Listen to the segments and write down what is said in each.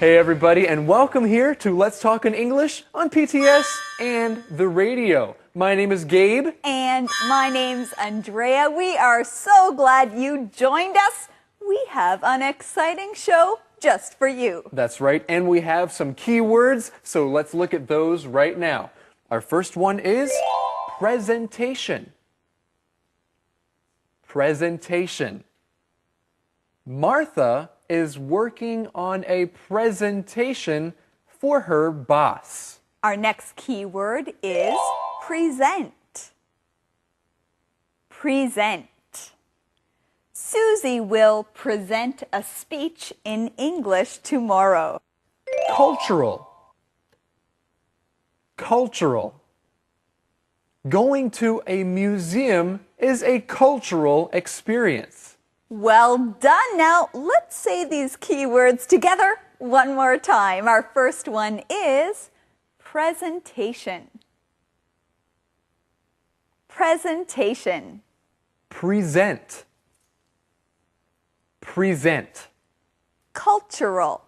Hey everybody, and welcome here to Let's Talk in English on PTS and the radio. My name is Gabe. And my name's Andrea. We are so glad you joined us. We have an exciting show just for you. That's right, and we have some key words, so let's look at those right now. Our first one is presentation. Presentation. Martha is working on a presentation for her boss. Our next key word is present. Present. Susie will present a speech in English tomorrow. Cultural. Cultural. Going to a museum is a cultural experience. Well done. Now, let's say these keywords together one more time. Our first one is presentation. Presentation. Present. Present. Cultural.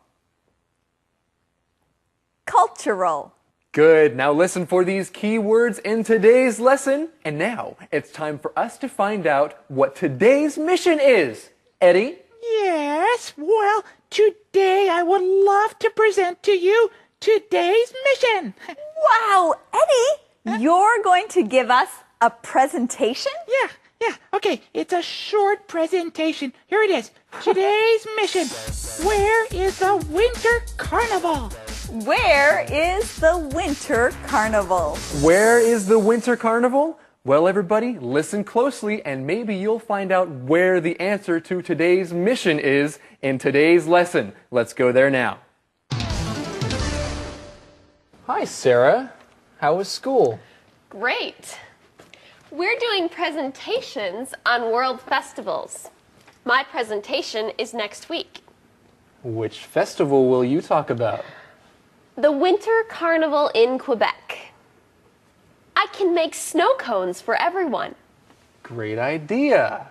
Cultural. Good. Now listen for these key words in today's lesson. And now it's time for us to find out what today's mission is. Eddie? Yes, well, today I would love to present to you today's mission. Wow, Eddie, you're going to give us a presentation? Yeah, okay, it's a short presentation. Here it is. Today's mission. Where is the Winter Carnival? Where is the Winter Carnival? Where is the Winter Carnival? Well, everybody, listen closely and maybe you'll find out where the answer to today's mission is in today's lesson. Let's go there now. Hi, Sarah. How was school? Great. We're doing presentations on world festivals. My presentation is next week. Which festival will you talk about? The Winter Carnival in Quebec. I can make snow cones for everyone. Great idea.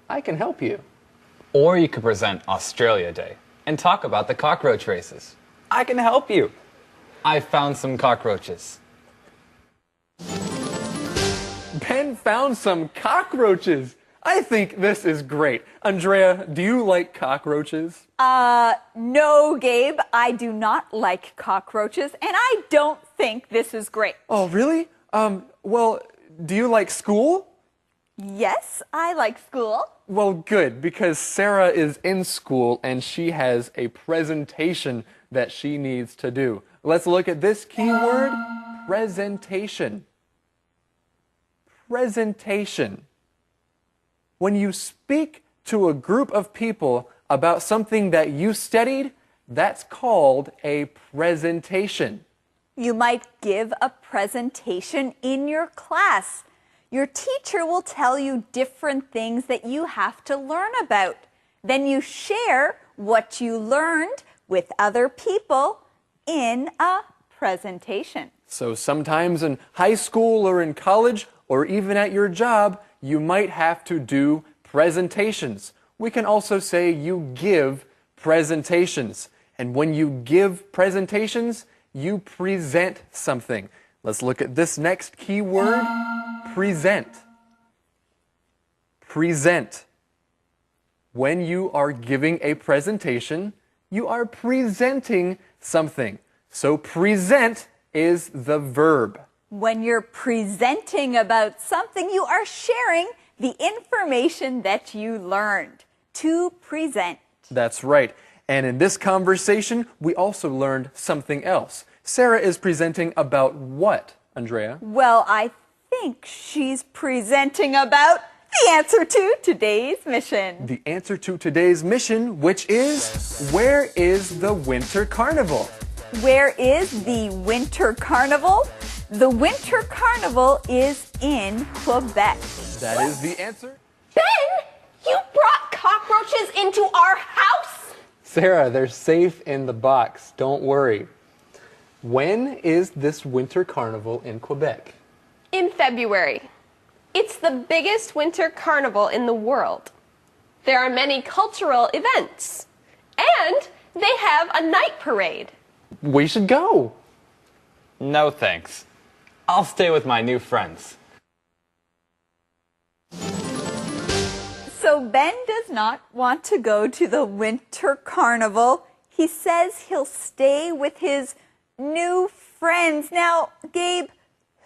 I can help you. Or you could present Australia Day and talk about the cockroach races. I can help you. I found some cockroaches. Ben found some cockroaches. I think this is great. Andrea, do you like cockroaches? No, Gabe, I do not like cockroaches, and I don't think this is great. Oh, really? Well, do you like school? Yes, I like school. Well, good, because Sarah is in school and she has a presentation that she needs to do. Let's look at this keyword, presentation. Presentation. When you speak to a group of people about something that you studied, that's called a presentation. You might give a presentation in your class. Your teacher will tell you different things that you have to learn about. Then you share what you learned with other people in a presentation. So sometimes in high school or in college or even at your job, you might have to do presentations. We can also say you give presentations. And when you give presentations, you present something. Let's look at this next key word, present. Present. When you are giving a presentation, you are presenting something. So present is the verb. When you're presenting about something, you are sharing the information that you learned. To present. That's right. And in this conversation, we also learned something else. Sarah is presenting about what, Andrea? Well, I think she's presenting about the answer to today's mission. The answer to today's mission, which is, where is the Winter Carnival? Where is the Winter Carnival? The Winter Carnival is in Quebec. That is the answer. Ben, you brought cockroaches into our house? Sarah, they're safe in the box. Don't worry. When is this Winter Carnival in Quebec? In February. It's the biggest winter carnival in the world. There are many cultural events. And They have a night parade. We should go. No thanks. I'll stay with my new friends. So Ben does not want to go to the winter carnival. He says he'll stay with his new friends. Now, Gabe,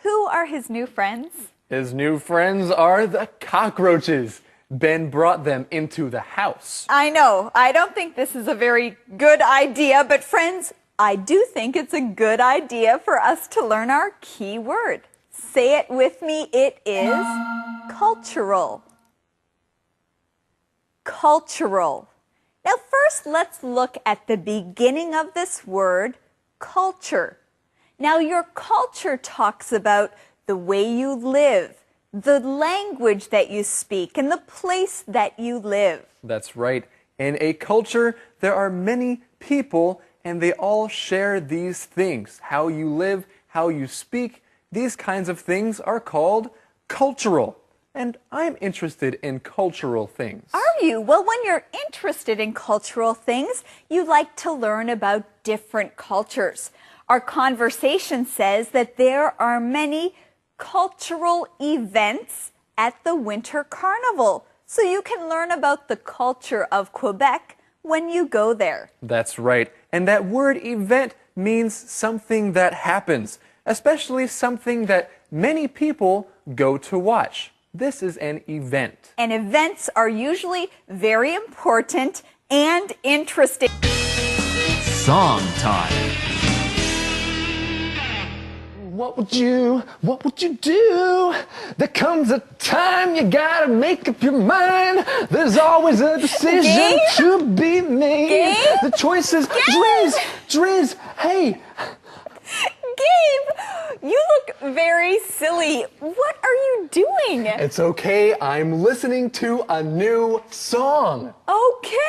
who are his new friends? His new friends are the cockroaches. Ben brought them into the house. I know. I don't think this is a very good idea, but friends, I do think it's a good idea for us to learn our key word. Say it with me. It is cultural. Cultural. Now first, let's look at the beginning of this word, culture. Now your culture talks about the way you live, the language that you speak, and the place that you live. That's right. In a culture, there are many people, and they all share these things. How you live, how you speak, these kinds of things are called cultural. And I'm interested in cultural things. Are you? Well, when you're interested in cultural things, you like to learn about different cultures. Our conversation says that there are many cultural events at the Winter Carnival. So you can learn about the culture of Quebec when you go there. That's right. And that word event means something that happens, especially something that many people go to watch. This is an event. And events are usually very important and interesting. Song time. What would you do? There comes a time you gotta make up your mind. There's always a decision Gabe? to be made. Gabe? The choice is Driz, hey. Gabe, you look very silly. What are you doing? It's okay, I'm listening to a new song. Okay,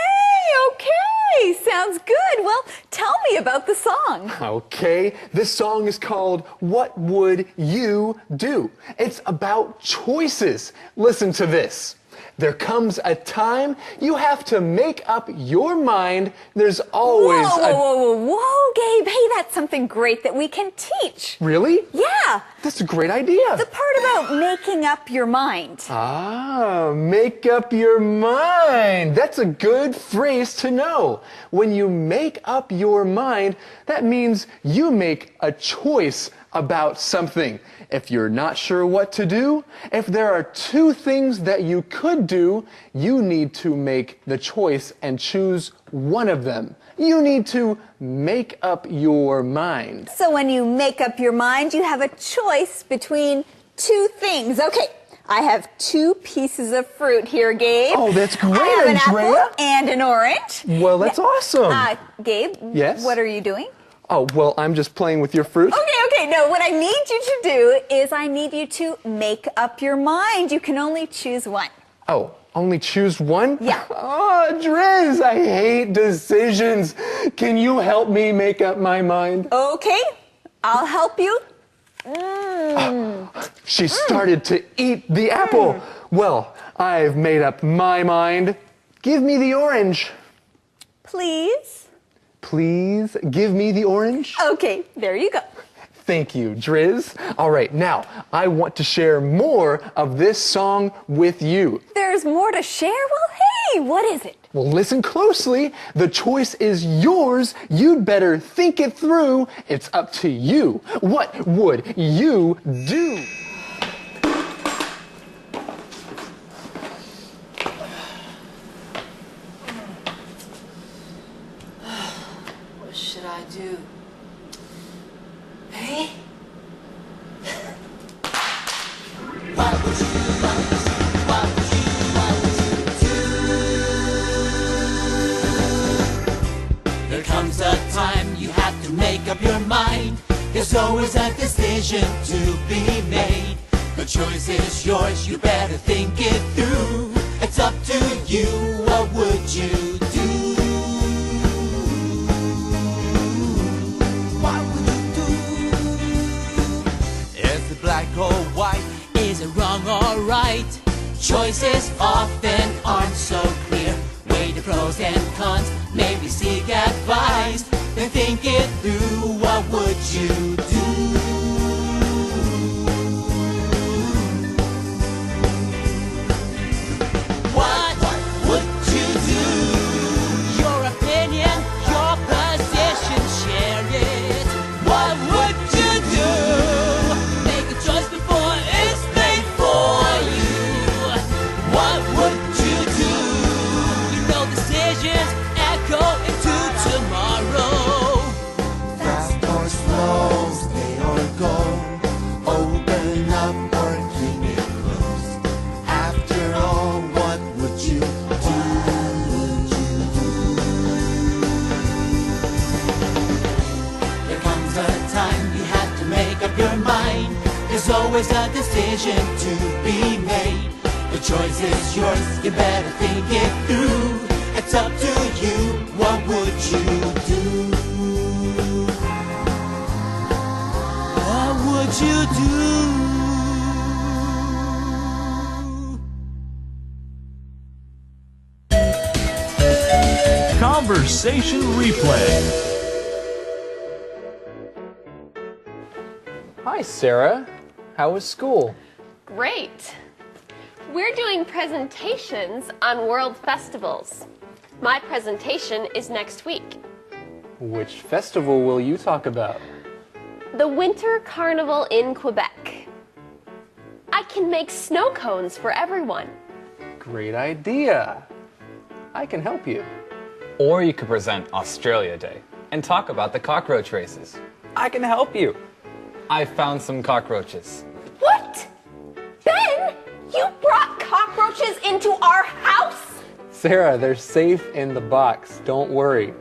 sounds good. Well, tell me about the song. Okay, this song is called What Would You Do? It's about choices. Listen to this. There comes a time you have to make up your mind. There's always Whoa, Gabe. Hey, that's something great that we can teach. Really? Yeah. That's a great idea. The part about making up your mind. Ah, make up your mind. That's a good phrase to know. When you make up your mind, that means you make a choice about something. If you're not sure what to do, if there are two things that you could do, you need to make the choice and choose one of them. You need to make up your mind. So when you make up your mind, you have a choice between two things. Okay, I have two pieces of fruit here, Gabe. Oh, that's great, I have an Andrea. apple and an orange. Well, that's awesome. Gabe, Yes? what are you doing? Oh, well, I'm just playing with your fruit. Okay, no, what I need you to do is I need you to make up your mind. You can only choose one. Oh, only choose one? Yeah. Oh, Driz, I hate decisions. Can you help me make up my mind? Okay, I'll help you. She started to eat the apple. Well, I've made up my mind. Give me the orange. Please. Please give me the orange. Okay, there you go. Thank you, Driz. All right, now I want to share more of this song with you. There's more to share? Well, hey, what is it? Well, listen closely. The choice is yours. You'd better think it through. It's up to you. What would you do? What should I do? Hey? There comes a time you have to make up your mind. There's always a decision to be made. The choice is yours, you better think it through. It's up to you, what would you do? What would you do? Is it black or white? Is it wrong or right? Choices often aren't so clear. Weigh the pros and cons, maybe seek advice. then think it through. What would you do? What would you do? Your opinion, your position, share it. What would you do? Make a choice before it's made for you. What would you do? You know decisions echo into tomorrow. Fast or slow, stay or go. Open up or keep it closed. After all, what would you do? There comes a time you have to make up your mind. There's always a decision to be made. The choice is yours, you better think it through. It's up to you, what would you do? What would you do? Conversation replay. Hi, Sarah. How was school? Great. We're doing presentations on world festivals. My presentation is next week. Which festival will you talk about? The Winter Carnival in Quebec. I can make snow cones for everyone. Great idea. I can help you. Or you could present Australia Day and talk about the cockroach races. I can help you. I found some cockroaches. What? Ben, you brought cockroaches into our house? Sarah, they're safe in the box. Don't worry.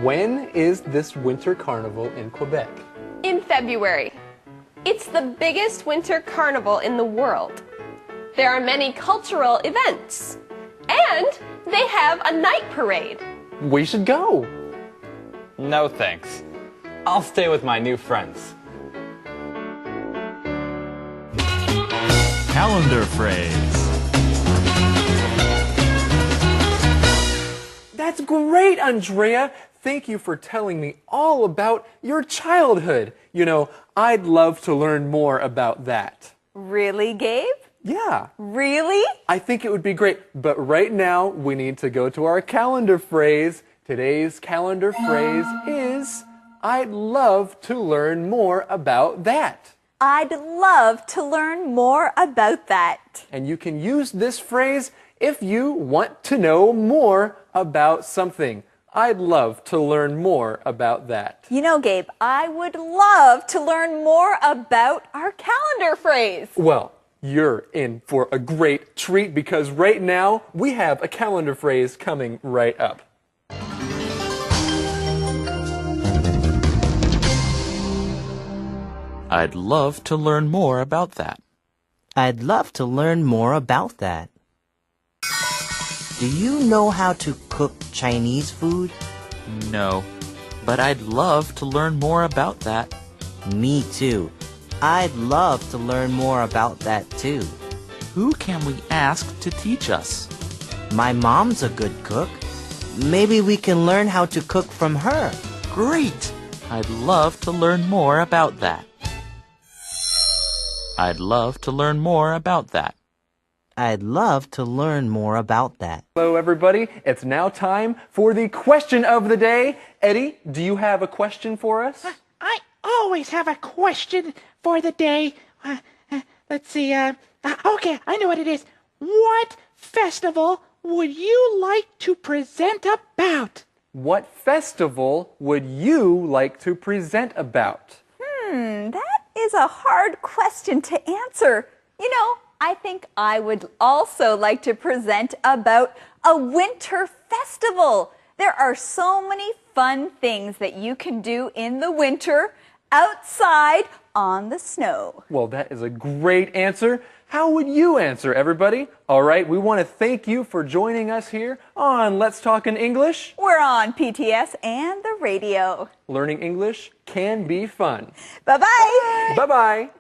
When is this winter carnival in Quebec? In February. It's the biggest winter carnival in the world. There are many cultural events. And they have a night parade. We should go. No thanks. I'll stay with my new friends. Calendar phrase. That's great, Andrea. Thank you for telling me all about your childhood. You know, I'd love to learn more about that. Really, Gabe? Yeah. Really? I think it would be great. But right now, we need to go to our calendar phrase. Today's calendar phrase is, I'd love to learn more about that. I'd love to learn more about that. And you can use this phrase if you want to know more about something. I'd love to learn more about that. You know, Gabe, I would love to learn more about our calendar phrase. Well, you're in for a great treat because right now we have a calendar phrase coming right up. I'd love to learn more about that. I'd love to learn more about that. Do you know how to cook Chinese food? No, but I'd love to learn more about that. Me too. I'd love to learn more about that too. Who can we ask to teach us? My mom's a good cook. Maybe we can learn how to cook from her. Great! I'd love to learn more about that. I'd love to learn more about that. I'd love to learn more about that. Hello, everybody. It's now time for the question of the day. Eddie, do you have a question for us? I always have a question for the day. Let's see. Okay, I know what it is. What festival would you like to present about? What festival would you like to present about? That is a hard question to answer. You know, I think I would also like to present about a winter festival. There are so many fun things that you can do in the winter outside on the snow. Well, that is a great answer. How would you answer, everybody? All right, we want to thank you for joining us here on Let's Talk in English. We're on PTS and the radio. Learning English can be fun. Bye-bye. Bye-bye.